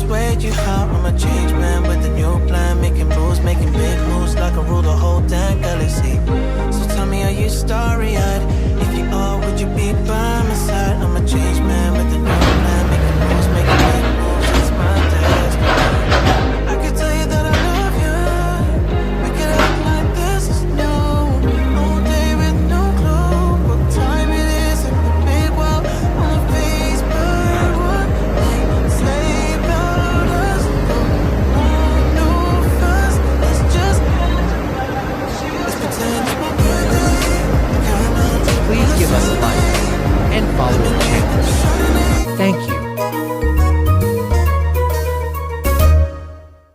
persuade you how I'm a change man with a new plan, making moves, making big moves like I rule the whole damn galaxy. So tell me, are you starry-eyed? If you are, would you be by my side? I'm a change man with a new